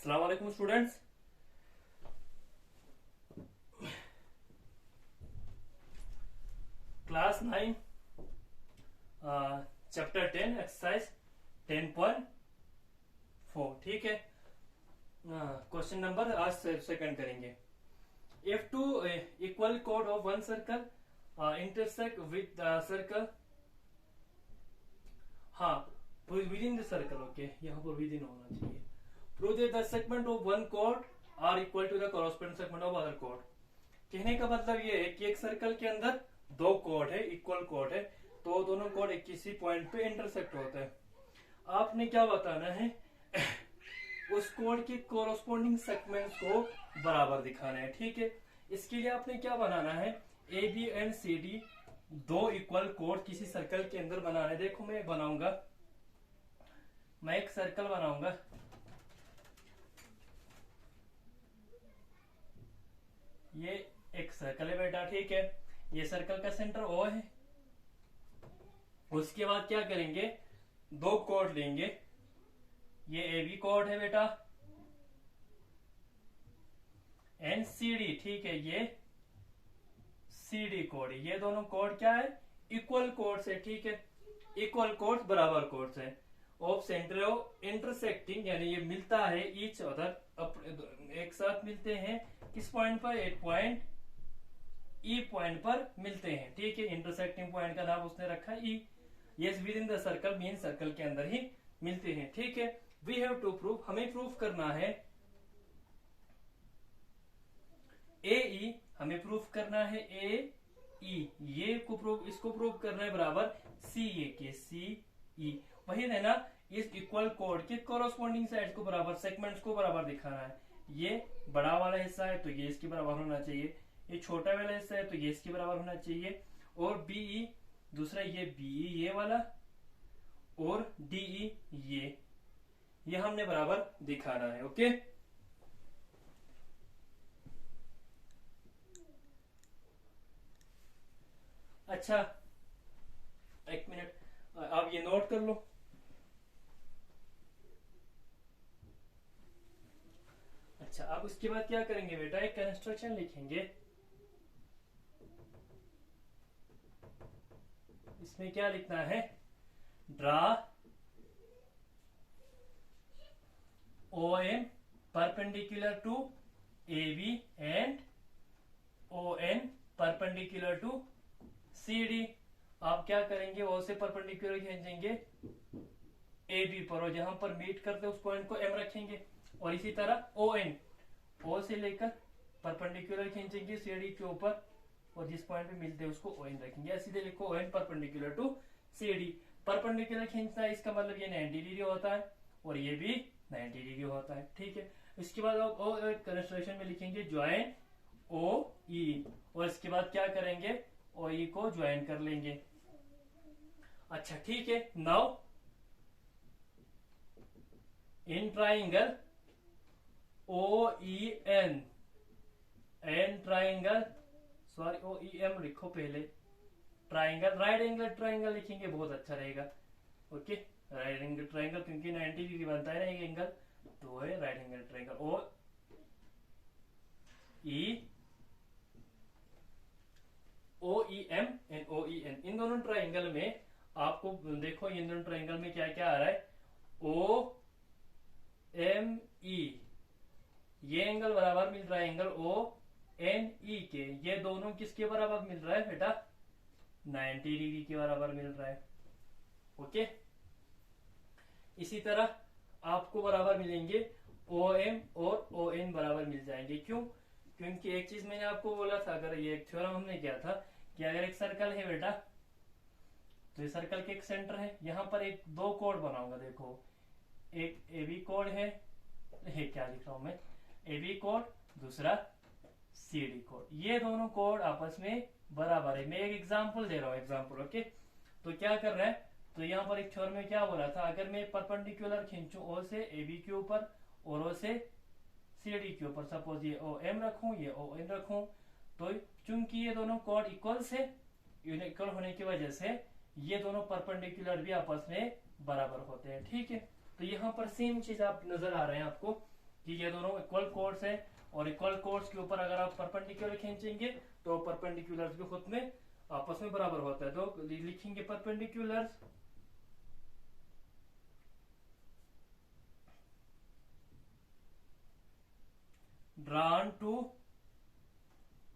अस्सलाम वालेकुम students. Class 9 chapter 10 exercise 10.4। ठीक है। क्वेश्चन नंबर आज सेकंड करेंगे। If two equal code of one circle intersect with circle, हाँ with in the circle, okay यहाँ पर विद इन होना चाहिए। Prove that the segment of one code are equal to the corresponding segment of other code. कहने का मतलब ये है कि एक सर्कल के अंदर दो कोड है, इक्वल कोड है, तो दोनों कोड एक किसी पॉइंट पे इंटरसेक्ट होते हैं। आपने क्या बताना है उस कोड के कोरस्पॉन्डिंग सेगमेंट्स को बराबर दिखाना है। ठीक है, इसके लिए आपने क्या बनाना है, A B and C D दो इक्वल कोड किसी सर्कल के अंदर बनाना है। देखो मैं बनाऊंगा, मैं एक सर्कल बनाऊंगा, ये एक सर्कल है बेटा। ठीक है, ये सर्कल का सेंटर ओ है। उसके बाद क्या करेंगे, दो कोड लेंगे, ये ए बी कोड है बेटा एंड सी डी। ठीक है, ये सी डी कोड है। ये दोनों कोड क्या है, इक्वल कोड्स है। ठीक है, इक्वल कोड्स बराबर कोड्स है। ऑफ सेंटर ऑफ इंटरसेक्टिंग यानी ये मिलता है ईच अदर, एक साथ मिलते हैं किस पॉइंट पर, एक पॉइंट ई पॉइंट पर मिलते हैं। ठीक है, इंटरसेक्टिंग पॉइंट का नाम उसने रखा E. Yes within the circle mean circle के अंदर ही मिलते हैं। ठीक है, वी हैव टू प्रूव, हमें प्रूव करना है ए ई, हमें प्रूव करना है ए ई, ये को प्रूव, इसको प्रूव करना है बराबर सी ए के, सी ई वही है ना। इस इक्वल कोड के कोरस्पॉन्डिंग साइड को बराबर, सेगमेंट्स को बराबर दिखाना है। ये बड़ा वाला हिस्सा है तो ये इसके बराबर होना चाहिए, ये छोटा वाला हिस्सा है तो ये इसके बराबर होना चाहिए। और बीई दूसरा, ये बीई ये वाला, और डीई ये हमने बराबर दिखाना है। ओके, अच्छा एक मिनट, आप ये नोट कर लो। अच्छा, अब उसके बाद क्या करेंगे बेटा, एक कंस्ट्रक्शन लिखेंगे। इसमें क्या लिखना है, draw O M perpendicular to A B and O N perpendicular to C D. आप क्या करेंगे, ओ से परपेंडिकुलर खींचेंगे ए बी पर, और जहां पर मीट करते उस पॉइंट को एम रखेंगे। और इसी तरह ओ एन, ओ से लेकर परपेंडिकुलर खींचेंगे सी डी के ऊपर, और जिस पॉइंट पे मिलते हैं उसको ओ एन रखेंगे। सीधे लिखो O N perpendicular to C D. Perpendicular खींचना है, इसका मतलब ये 90 डिग्री होता है और ये भी 90 डिग्री होता है। ठीक है, इसके बाद आप कंस्ट्रक्शन में लिखेंगे ज्वाइन ओ ई, और इसके बाद क्या करेंगे, ओ ई को ज्वाइन कर लेंगे। अच्छा ठीक है, now in triangle O E N and triangle, sorry O E M लिखो पहले, ट्राइंगल राइट एंगल ट्राइंगल लिखेंगे, बहुत अच्छा रहेगा। ओके, राइट एंगल ट्राइंगल क्योंकि 90 डिग्री बनता है ना एक एंगल, तो है right angle triangle. O E M and O E N, इन दोनों ट्राइंगल में आपको देखो, इन दोनों ट्राइंगल में क्या क्या आ रहा है, ओ एम ई, ये एंगल बराबर मिल रहा है एंगल ओ एन ई के। ये दोनों किसके बराबर मिल रहा है बेटा, 90 डिग्री के बराबर मिल रहा है। ओके, इसी तरह आपको बराबर मिलेंगे ओ एम और ओ एन बराबर मिल जाएंगे। क्यों, क्योंकि एक चीज मैंने आपको बोला था, अगर ये एक थ्योरम हमने किया था कि अगर एक सर्कल है बेटा, तो ये सर्कल के एक सेंटर है, यहां पर एक दो कोड बनाऊंगा। देखो, एक ए बी कोड है, क्या लिख रहा हूं मैं, ए बी कोड, दूसरा सी डी कोड, ये दोनों कोड आपस में बराबर है। मैं एक एग्जांपल दे रहा हूं, एग्जांपल। ओके, तो क्या कर रहा है, तो यहाँ पर एक थ्योरम में क्या बोला था, अगर मैं परपेंडिकुलर खींचू ओ से ए बी के ऊपर और ओ से सी डी के ऊपर, सपोज ये ओ एम रखूं, ये ओ एन रखूं, तो चूंकि ये दोनों कोड इक्वल से, इक्वल होने की वजह से ये दोनों परपेंडिकुलर भी आपस में बराबर होते हैं। ठीक है, तो यहाँ पर सेम चीज आप नजर आ रहे हैं आपको कि ये दोनों इक्वल कोर्स है, और इक्वल कोर्स के ऊपर अगर आप परपेंडिकुलर खींचेंगे तो परपेंडिकुलर्स भी खुद में आपस में बराबर होता है। तो लिखेंगे perpendiculars drawn to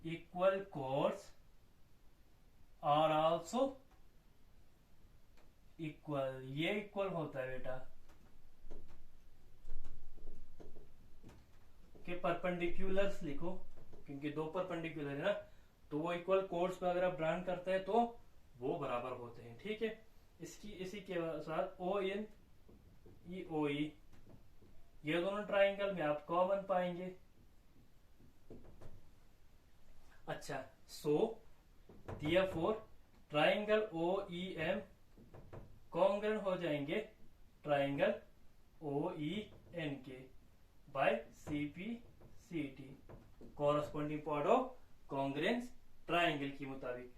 equal chords are also equal। ये इक्वल होता है बेटा कि परपेंडिकुलर्स लिखो, क्योंकि दो परपेंडिकुलर है ना, तो वो इक्वल कोर्ड्स पे अगर आप ड्रॉ करते हैं तो वो बराबर होते हैं। ठीक है, इसी के साथ ओ इन ई ओ ई, ये दोनों ट्राइंगल में आप कॉमन पाएंगे। अच्छा, so therefore triangle O E M congruent हो जाएंगे ट्राइंगल ओ ई एन के by C P C T, corresponding part of congruence triangle के मुताबिक।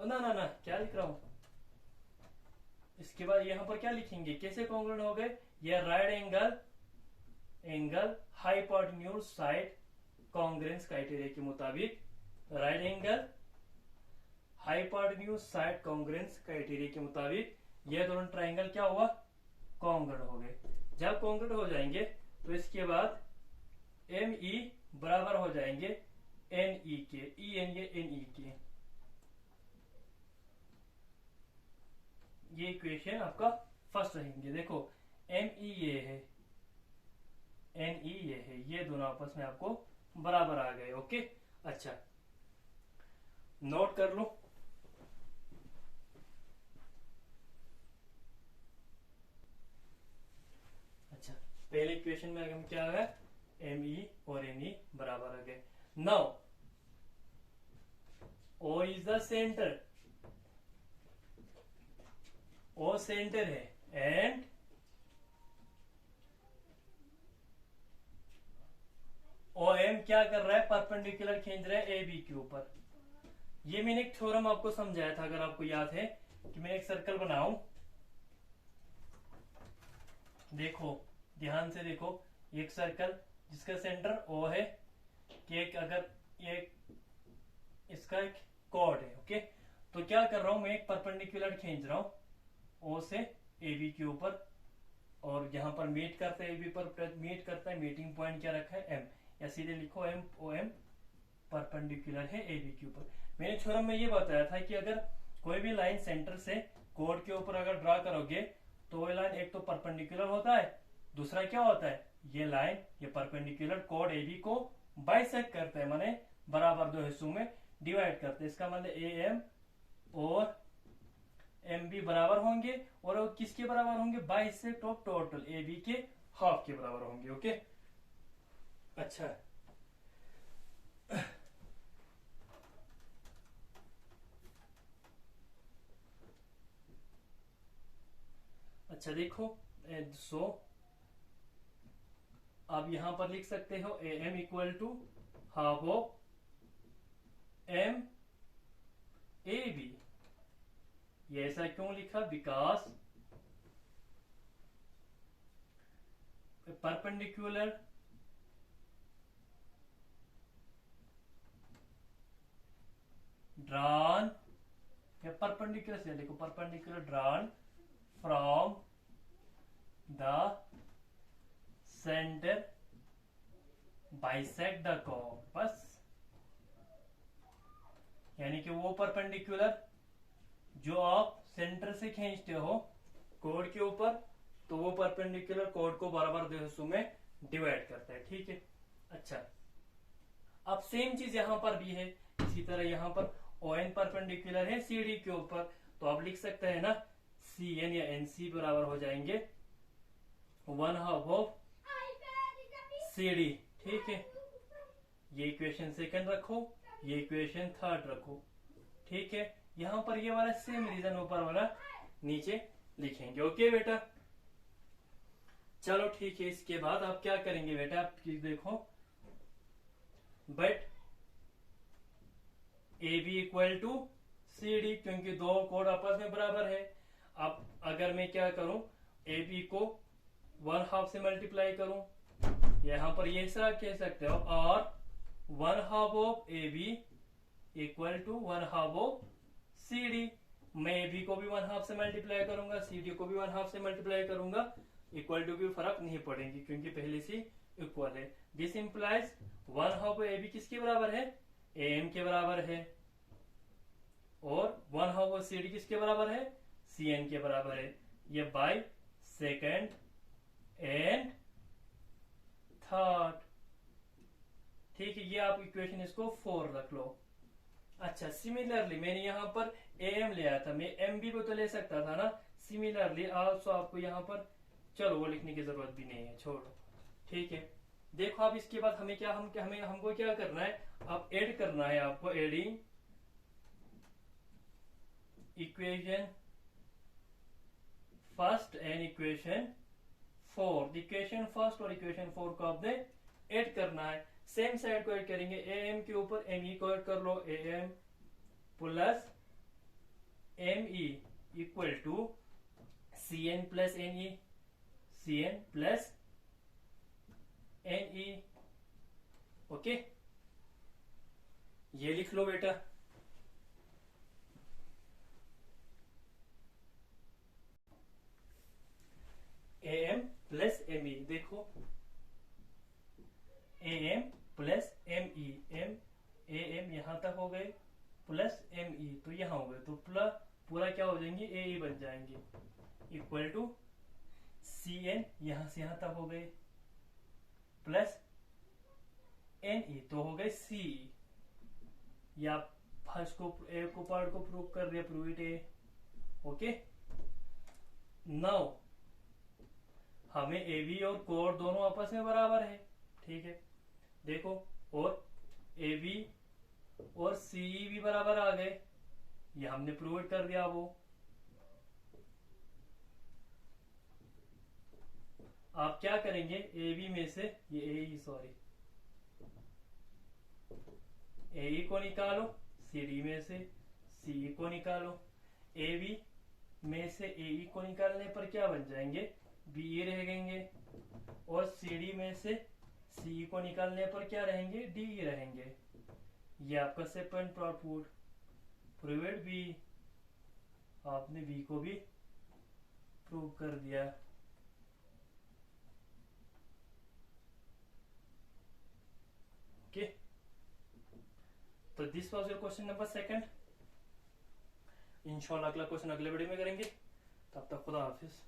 ना ना ना, क्या लिख रहा हूं, इसके बाद यहां पर क्या लिखेंगे, कैसे कॉन्ग्रुएंट हो गए, ये right angle hypotenuse side congruence criteria के मुताबिक, right angle hypotenuse side congruence criteria के मुताबिक ये दोनों ट्राइंगल क्या हुआ, कॉन्ग्रुएंट हो गए। जब कॉन्ग्रुएंट हो जाएंगे तो इसके बाद एम ई बराबर हो जाएंगे एन ई के, ई एन ये एन ई के। ये इक्वेशन आपका फर्स्ट रहेंगे। देखो एम ई ये है, एन ई ये है, ये दोनों आपस में आपको बराबर आ गए। ओके, अच्छा नोट कर लो। अच्छा, पहले इक्वेशन में हम क्या आ गया, एम ई और एन ई बराबर आ गए। Now O is the center, O center है, एंड ओ एम क्या कर रहा है, परपेंडिकुलर खींच रहा है ए बी के ऊपर। ये मैंने एक थ्योरम आपको समझाया था, अगर आपको याद है, कि मैं एक सर्कल बनाऊं, देखो ध्यान से देखो, एक सर्कल जिसका सेंटर ओ है, कि एक अगर एक इसका एक कॉर्ड है। ओके, तो क्या कर रहा हूं मैं, एक परपेंडिकुलर खींच रहा हूं ओ से ए बी के ऊपर, और यहां पर मीट करता है ए बी पर मीट करता है, मीटिंग पॉइंट क्या रखा है एम, या सीधे लिखो एम ओ एम परपेंडिकुलर है ए बी के ऊपर। मैंने थ्योरम में ये बताया था कि अगर कोई भी लाइन सेंटर से कोड के ऊपर अगर ड्रा करोगे तो वो लाइन एक तो परपेंडिकुलर होता है, दूसरा क्या होता है, ये लाइन ये परपेंडिकुलर कोड ए बी को बाइसेक्ट करते हैं, माने बराबर दो हिस्सों में डिवाइड करते हैं। इसका मतलब ए एम और एम बी बराबर होंगे, और वो किसके बराबर होंगे, bisect of total A B के हाफ के बराबर होंगे। ओके, अच्छा अच्छा देखो, सो आप यहां पर लिख सकते हो A M equal to half of M A B. ये ऐसा क्यों लिखा, बिकॉज परपेंडिकुलर ड्रॉन, या परपेंडिकुलर से देखो, perpendicular drawn from the center bisect the chord, बस। यानी कि वो परपेंडिकुलर जो आप सेंटर से खींचते हो कोड के ऊपर, तो वो परपेंडिकुलर कोड को बराबर दो हिस्सों में डिवाइड करता है। ठीक है, अच्छा अब सेम चीज यहां पर भी है, इसी तरह यहां पर ओ एन परपेंडिकुलर है सी डी के ऊपर, तो आप लिख सकते हैं ना सी एन या एन सी बराबर हो जाएंगे 1/2 ऑफ सी डी। ठीक है, ये इक्वेशन सेकंड रखो, ये इक्वेशन थर्ड रखो। ठीक है, यहां पर ये वाला सेम रीजन ऊपर वाला नीचे लिखेंगे। ओके बेटा, चलो ठीक है। इसके बाद आप क्या करेंगे बेटा, आप देखो, but A B equal to C D, क्योंकि दो कोड आपस में बराबर है। अब अगर मैं क्या करूं, ए बी को 1/2 से मल्टीप्लाई करूं, यहाँ पर ये तरह कह सकते हो, और 1/2 of A B equal to 1/2 of C D. मैं ए बी को भी 1/2 से मल्टीप्लाई करूंगा, सी डी को भी 1/2 से मल्टीप्लाई करूंगा, इक्वल टू की फर्क नहीं पड़ेगी क्योंकि पहले से इक्वल है। दिस इंप्लाइज 1/2 ए बी किसके बराबर है, ए एम के बराबर है, और 1/2 सी डी किसके बराबर है, सी एन के बराबर है। ये बाय सेकेंड एंड थर्ड। ठीक है, ये आप इक्वेशन इसको 4 रख लो। अच्छा, सिमिलरली मैंने यहाँ पर ए एम लिया था, मैं एम बी को तो ले सकता था ना। सिमिलरली आल्सो आपको यहाँ पर, चलो वो लिखने की जरूरत भी नहीं है, छोड़ो। ठीक है, देखो आप इसके बाद हमें क्या, हमको क्या करना है, अब ऐड करना है आपको, adding equation first and equation 4। Equation first और इक्वेशन 4 को आपने ऐड करना है। सेम साइड को ऐड करेंगे, ए एम के ऊपर एम ई को ऐड कर लो, A M plus M E equal to C N plus N E, C N plus N E. Okay, ये लिख लो बेटा। A M plus M E, देखो A M plus M E, M A M यहां तक हो गए, plus M ई तो यहां हो गए, तो पूरा क्या हो जाएंगे, ए ई बन जाएंगे, इक्वल टू सी एन यहां से यहां तक हो गए, प्लस एन ई तो हो गए सी ई। या फर्स्ट को ए को पार्ट को प्रूव कर दिया, prove it A. Okay, now हमें ए बी और कोर दोनों आपस में बराबर है। ठीक है, देखो, और ए बी और सी भी बराबर आ गए, ये हमने प्रूव कर दिया। वो आप क्या करेंगे, ए बी में से ये ए ई को निकालो, सी डी में से सी ई को निकालो। ए बी में से ए ई को निकालने पर क्या बन जाएंगे, बी ई रहेंगे, और सी डी में से सी ई को निकालने पर क्या रहेंगे, डी ई रहेंगे। ये आपका सेकंड आउटपुट प्रूव्ड बी, आपने बी को भी प्रूव कर दिया। ओके, तो this was your question number 2। इंशाल्लाह अगला क्वेश्चन अगले वीडियो में करेंगे। तब तक खुदा हाफिज।